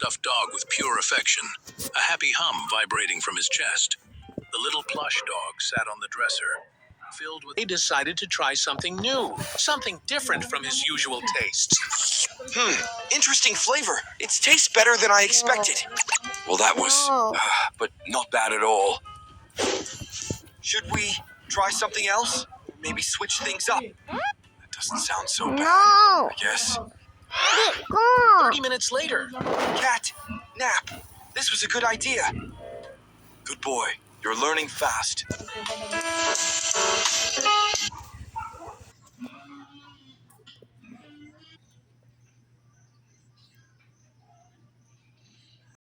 stuffed dog with pure affection, a happy hum vibrating from his chest. The little plush dog sat on the dresser, filled with... He decided to try something new, something different from his usual tastes. Interesting flavor. It tastes better than I expected. Well, that was, but not bad at all. Should we try something else? Maybe switch things up? That doesn't sound so bad, I guess. 30 minutes later. Cat, nap. This was a good idea. Good boy. You're learning fast.